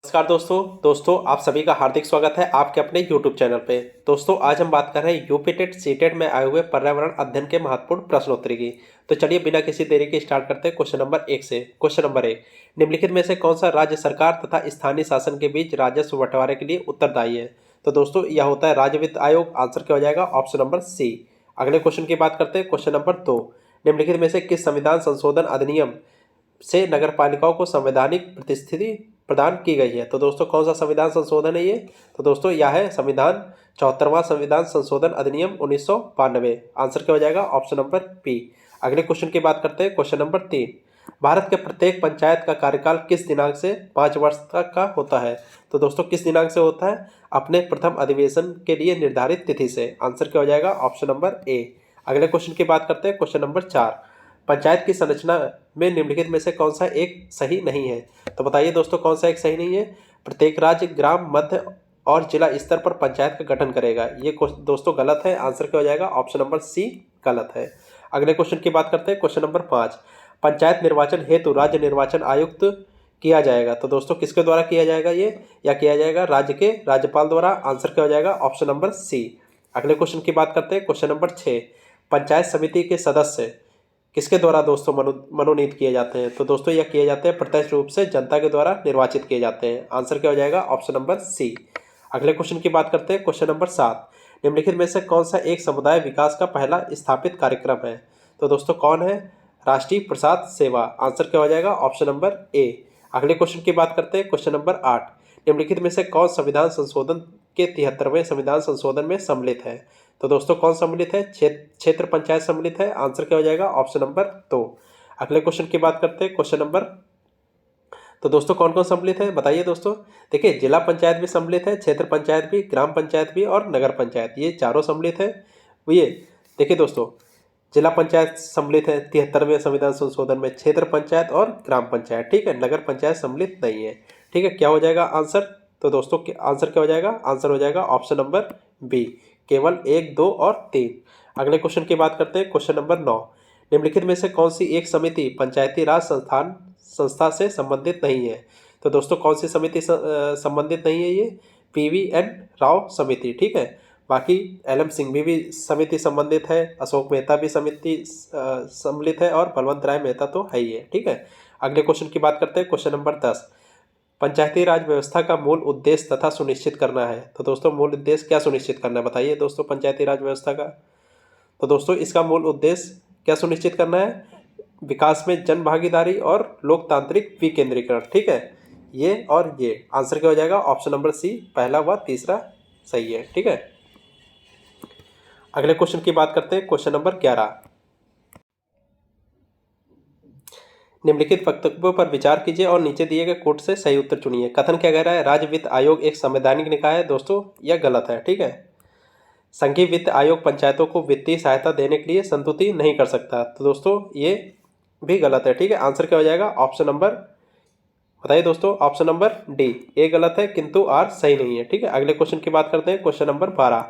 नमस्कार दोस्तों आप सभी का हार्दिक स्वागत है आपके अपने YouTube चैनल पे। दोस्तों आज हम बात कर रहे हैं यूपी टेट सीटेट में आए हुए पर्यावरण अध्ययन के महत्वपूर्ण प्रश्नोत्तरी की। तो चलिए बिना किसी देरी के स्टार्ट करते हैं क्वेश्चन नंबर 1 से। क्वेश्चन नंबर 1, निम्नलिखित में से कौन सा राज्य सरकार तथा स्थानीय शासन के बीच राजस्व बंटवारे के लिए उत्तरदायी है? तो दोस्तों यह होता है राज्य वित्त आयोग। आंसर क्या हो जाएगा? Option number C. अगले क्वेश्चन की बात करते हैं। क्वेश्चन नंबर 2, निम्नलिखित में से किस संविधान संशोधन अधिनियम से नगर पालिकाओं को संवैधानिक प्रतिस्थिति प्रदान की गई है? तो दोस्तों कौन सा संविधान संशोधन है ये? तो दोस्तों यह है संविधान 74वां संविधान संशोधन अधिनियम 1992। आंसर क्या हो जाएगा? Option number B. अगले क्वेश्चन की बात करते हैं। क्वेश्चन नंबर 3, भारत के प्रत्येक पंचायत का कार्यकाल किस दिनांक से 5 वर्ष तक का होता है? तो दोस्तों किस दिनांक से होता है? अपने प्रथम अधिवेशन के लिए निर्धारित तिथि से। आंसर क्या हो जाएगा? Option number A. अगले क्वेश्चन की बात करते हैं। क्वेश्चन नंबर 4, पंचायत की संरचना में निम्नलिखित में से कौन सा एक सही नहीं है? तो बताइए दोस्तों कौन सा एक सही नहीं है? प्रत्येक राज्य ग्राम मध्य और जिला स्तर पर पंचायत का गठन करेगा। ये दोस्तों गलत है। आंसर क्या हो जाएगा? ऑप्शन नंबर सी गलत है। अगले क्वेश्चन की बात करते हैं। क्वेश्चन नंबर 5, पंचायत निर्वाचन हेतु राज्य निर्वाचन आयुक्त किया जाएगा। तो दोस्तों किसके द्वारा किया जाएगा ये? या किया जाएगा राज्य के राज्यपाल द्वारा। आंसर क्या हो जाएगा? Option number C. अगले क्वेश्चन की बात करते हैं। क्वेश्चन नंबर 6, पंचायत समिति के सदस्य किसके द्वारा दोस्तों मनोनीत किए जाते हैं? तो दोस्तों यह किए जाते हैं प्रत्यक्ष रूप से जनता के द्वारा निर्वाचित किए जाते हैं। आंसर क्या हो जाएगा? Option number C. अगले क्वेश्चन की बात करते हैं। क्वेश्चन नंबर 7, निम्नलिखित में से कौन सा एक समुदाय विकास का पहला स्थापित कार्यक्रम है? तो दोस्तों कौन है? राष्ट्रीय प्रसाद सेवा। आंसर क्या हो जाएगा? Option number A. अगले क्वेश्चन की बात करते हैं। क्वेश्चन नंबर 8, निम्नलिखित में से कौन संविधान संशोधन के 73वें संविधान संशोधन में सम्मिलित है? तो दोस्तों कौन सम्मिलित है? क्षेत्र पंचायत सम्मिलित है। आंसर क्या हो जाएगा? Option number 2। अगले क्वेश्चन की बात करते हैं। क्वेश्चन नंबर, तो दोस्तों कौन कौन सम्मिलित है बताइए दोस्तों। देखिए जिला पंचायत भी सम्मिलित है, क्षेत्र पंचायत भी, ग्राम पंचायत भी और नगर पंचायत, ये चारों सम्मिलित है। ये देखिए दोस्तों, जिला पंचायत सम्मिलित है 73वें संविधान संशोधन में, क्षेत्र पंचायत और ग्राम पंचायत, ठीक है। नगर पंचायत सम्मिलित नहीं है, ठीक है। क्या हो जाएगा आंसर? तो दोस्तों आंसर क्या हो जाएगा? आंसर हो जाएगा ऑप्शन नंबर बी, केवल 1, 2 और 3। अगले क्वेश्चन की बात करते हैं। क्वेश्चन नंबर 9, निम्नलिखित में से कौन सी एक समिति पंचायती राज संस्था से संबंधित नहीं है? तो दोस्तों कौन सी समिति संबंधित नहीं है? ये PVN राव समिति, ठीक है। बाकी LM सिंघवी भी समिति संबंधित है, अशोक मेहता भी समिति सम्मिलित है और बलवंत राय मेहता तो है ही है, ठीक है। अगले क्वेश्चन की बात करते हैं। क्वेश्चन नंबर 10, पंचायती राज व्यवस्था का मूल उद्देश्य तथा सुनिश्चित करना है। तो दोस्तों मूल उद्देश्य क्या सुनिश्चित करना है बताइए दोस्तों पंचायती राज व्यवस्था का? तो दोस्तों इसका मूल उद्देश्य क्या सुनिश्चित करना है? विकास में जन भागीदारी और लोकतांत्रिक विकेंद्रीकरण, ठीक है। ये और ये आंसर क्या हो जाएगा? ऑप्शन नंबर सी, पहला व तीसरा सही है, ठीक है। अगले क्वेश्चन की बात करते हैं। क्वेश्चन नंबर 11, निम्नलिखित वक्तव्यों पर विचार कीजिए और नीचे दिए गए कोट से सही उत्तर चुनिए। कथन क्या कह रहा है? राज्य वित्त आयोग एक संवैधानिक निकाय है। दोस्तों यह गलत है, ठीक है। संघीय वित्त आयोग पंचायतों को वित्तीय सहायता देने के लिए संतुति नहीं कर सकता। तो दोस्तों ये भी गलत है, ठीक है। आंसर क्या हो जाएगा? ऑप्शन नंबर बताइए दोस्तों। ऑप्शन नंबर डी, ए गलत है किंतु आर सही नहीं है, ठीक है। अगले क्वेश्चन की बात करते हैं। क्वेश्चन नंबर 12,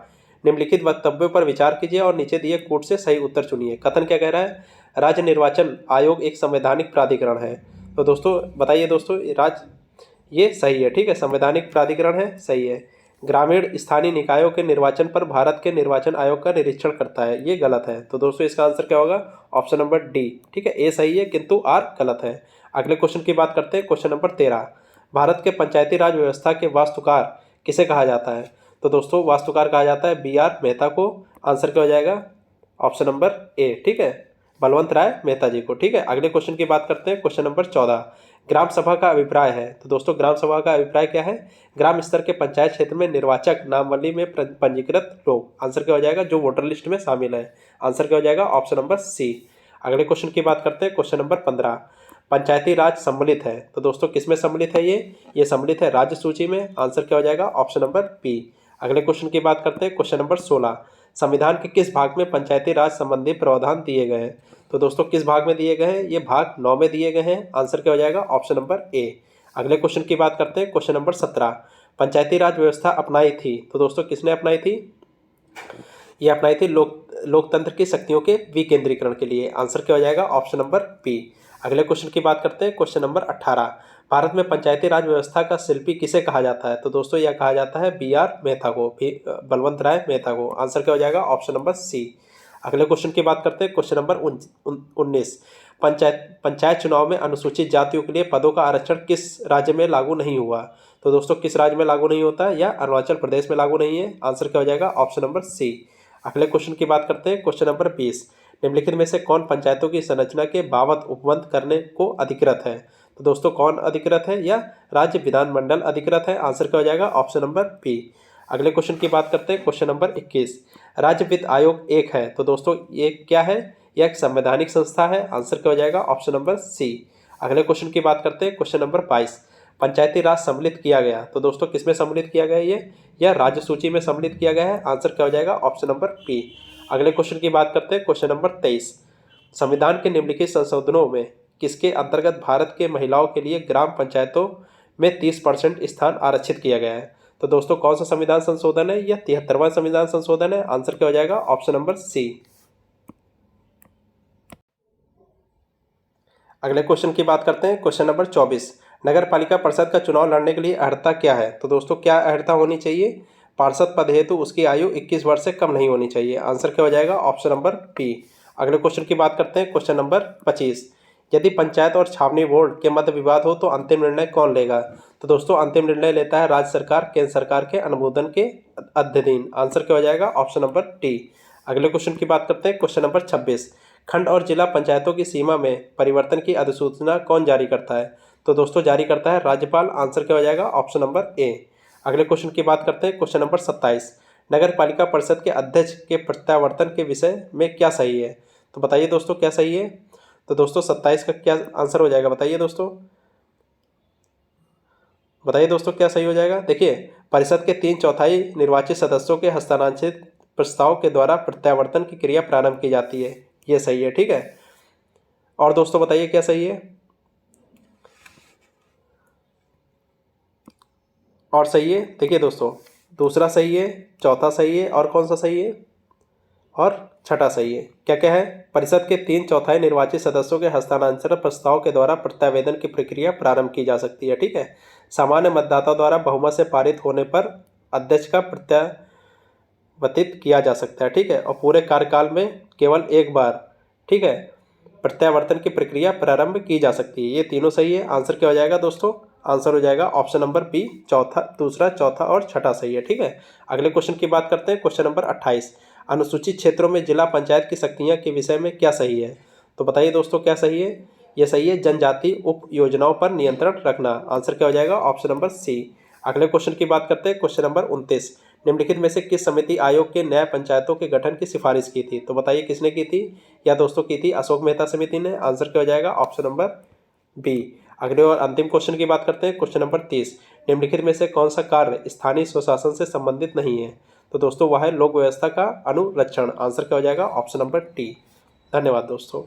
निम्नलिखित वक्तव्यों पर विचार कीजिए और नीचे दिए कोट से सही उत्तर चुनिए। कथन क्या कह रहा है? राज्य निर्वाचन आयोग एक संवैधानिक प्राधिकरण है। तो दोस्तों बताइए दोस्तों, ये सही है, ठीक है। संवैधानिक प्राधिकरण है, सही है। ग्रामीण स्थानीय निकायों के निर्वाचन पर भारत के निर्वाचन आयोग का निरीक्षण करता है, ये गलत है। तो दोस्तों इसका आंसर क्या होगा? ऑप्शन नंबर डी, ठीक है। ए सही है किंतु आर गलत है। अगले क्वेश्चन की बात करते हैं। क्वेश्चन नंबर 13, भारत के पंचायती राज व्यवस्था के वास्तुकार किसे कहा जाता है? तो दोस्तों वास्तुकार कहा जाता है BR मेहता को। आंसर क्या हो जाएगा? ऑप्शन नंबर ए, ठीक है, बलवंत राय मेहता जी को, ठीक है। अगले क्वेश्चन की बात करते हैं। क्वेश्चन नंबर 14, ग्राम सभा का अभिप्राय है। तो दोस्तों ग्राम सभा का अभिप्राय क्या है? ग्राम स्तर के पंचायत क्षेत्र में निर्वाचक नामावली में पंजीकृत लोग। आंसर क्या हो जाएगा? जो वोटर लिस्ट में शामिल है। आंसर क्या हो जाएगा? Option number C. अगले क्वेश्चन की बात करते हैं। क्वेश्चन नंबर 15, पंचायती राज सम्मिलित है। तो दोस्तों किसमें सम्मिलित है? ये सम्मिलित है राज्य सूची में। आंसर क्या हो जाएगा? Option number B. अगले क्वेश्चन की बात करते हैं। क्वेश्चन नंबर 16, संविधान के किस भाग में पंचायती राज संबंधी प्रावधान दिए गए हैं? तो दोस्तों किस भाग में दिए गए हैं? ये भाग 9 में दिए गए हैं। आंसर क्या हो जाएगा? Option number A. अगले क्वेश्चन की बात करते हैं। क्वेश्चन नंबर 17, पंचायती राज व्यवस्था अपनाई थी। तो दोस्तों किसने अपनाई थी? ये अपनाई थी लोकतंत्र की शक्तियों के विकेंद्रीकरण के लिए। आंसर क्या हो जाएगा? Option number B. अगले क्वेश्चन की बात करते हैं। क्वेश्चन नंबर 18, भारत में पंचायती राज व्यवस्था का शिल्पी किसे कहा जाता है? तो दोस्तों यह कहा जाता है BR मेहता को, बलवंत राय मेहता को। आंसर क्या हो जाएगा? Option number C. अगले क्वेश्चन की बात करते हैं, क्वेश्चन नंबर 19। पंचायत चुनाव में अनुसूचित जातियों के लिए पदों का आरक्षण किस राज्य में लागू नहीं हुआ? तो दोस्तों किस राज्य में लागू नहीं होता है? या अरुणाचल प्रदेश में लागू नहीं है। आंसर क्या हो जाएगा? Option number C. अगले क्वेश्चन की बात करते हैं, क्वेश्चन नंबर 20। निम्नलिखित में से कौन पंचायतों की संरचना के बाबत उपबंध करने को अधिकृत है? तो दोस्तों कौन अधिकृत है? या राज्य विधानमंडल अधिकृत है। आंसर क्या हो जाएगा? Option number B. अगले क्वेश्चन की बात करते हैं, क्वेश्चन नंबर 21। राज्य वित्त आयोग एक है, तो दोस्तों ये क्या है? यह एक संवैधानिक संस्था है। आंसर क्या हो जाएगा? Option number C. अगले क्वेश्चन की बात करते हैं, क्वेश्चन नंबर 22। पंचायती राज सम्मिलित किया गया, तो दोस्तों किसमें सम्मिलित किया गया? ये या राज्य सूची में सम्मिलित किया गया है। आंसर क्या हो जाएगा? Option number B. अगले क्वेश्चन की बात करते हैं, क्वेश्चन नंबर 23। संविधान के निम्नलिखित संशोधनों में किसके अंतर्गत भारत के महिलाओं के लिए ग्राम पंचायतों में 30% स्थान आरक्षित किया गया है? तो दोस्तों कौन सा संविधान संशोधन है? यह 73वां संविधान संशोधन है। आंसर क्या हो जाएगा? Option number C. अगले क्वेश्चन की बात करते हैं, क्वेश्चन नंबर 24। नगर पालिका परिषद का चुनाव लड़ने के लिए अर्हता क्या है? तो दोस्तों क्या अर्हता होनी चाहिए? पार्षद पद हेतु उसकी आयु 21 वर्ष से कम नहीं होनी चाहिए। आंसर क्या हो जाएगा? Option number B. अगले क्वेश्चन की बात करते हैं, क्वेश्चन नंबर 25। यदि पंचायत और छावनी बोर्ड के मध्य विवाद हो तो अंतिम निर्णय कौन लेगा? तो दोस्तों अंतिम निर्णय लेता है राज्य सरकार केंद्र सरकार के अनुमोदन के अधीन। आंसर क्या हो जाएगा? Option number D. अगले क्वेश्चन की बात करते हैं, क्वेश्चन नंबर 26। खंड और जिला पंचायतों की सीमा में परिवर्तन की अधिसूचना कौन जारी करता है? तो दोस्तों जारी करता है राज्यपाल। आंसर क्या हो जाएगा? Option number A. अगले क्वेश्चन की बात करते हैं, क्वेश्चन नंबर 27। नगर पालिका परिषद के अध्यक्ष के प्रत्यावर्तन के विषय में क्या सही है? तो बताइए दोस्तों क्या सही है? तो दोस्तों 27 का क्या आंसर हो जाएगा? बताइए दोस्तों, बताइए दोस्तों क्या सही हो जाएगा? देखिए, परिषद के 3/4 निर्वाचित सदस्यों के हस्तांतरित प्रस्ताव के द्वारा प्रत्यावर्तन की क्रिया प्रारंभ की जाती है। ये सही है, ठीक है। और दोस्तों बताइए क्या सही है? और सही है? देखिए दोस्तों, दूसरा सही है, चौथा सही है, और कौन सा सही है? और छठा सही है। क्या क्या है? परिषद के 3/4 निर्वाचित सदस्यों के हस्तांतरण प्रस्ताव के द्वारा प्रत्यावेदन की प्रक्रिया प्रारंभ की जा सकती है, ठीक है। सामान्य मतदाता द्वारा बहुमत से पारित होने पर अध्यक्ष का प्रत्यावर्तित किया जा सकता है, ठीक है। और पूरे कार्यकाल में केवल एक बार, ठीक है, प्रत्यावर्तन की प्रक्रिया प्रारंभ की जा सकती है। ये तीनों सही है। आंसर क्या हो जाएगा दोस्तों? आंसर हो जाएगा ऑप्शन नंबर बी, चौथा, दूसरा, चौथा और छठा सही है, ठीक है। अगले क्वेश्चन की बात करते हैं, क्वेश्चन नंबर 28। अनुसूचित क्षेत्रों में जिला पंचायत की शक्तियाँ के विषय में क्या सही है? तो बताइए दोस्तों क्या सही है? ये सही है जनजाति उप योजनाओं पर नियंत्रण रखना। आंसर क्या हो जाएगा? Option number C. अगले क्वेश्चन की बात करते हैं, क्वेश्चन नंबर 29। निम्नलिखित में से किस समिति आयोग के न्याय पंचायतों के गठन की सिफारिश की थी? तो बताइए किसने की थी? या दोस्तों की थी अशोक मेहता समिति ने। आंसर क्या हो जाएगा? Option number B. अगले और अंतिम क्वेश्चन की बात करते हैं, क्वेश्चन नंबर 30। निम्नलिखित में से कौन सा कार्य स्थानीय स्वशासन से संबंधित नहीं है? तो दोस्तों वह है लोक व्यवस्था का अनुरक्षण। आंसर क्या हो जाएगा? Option number T. धन्यवाद दोस्तों।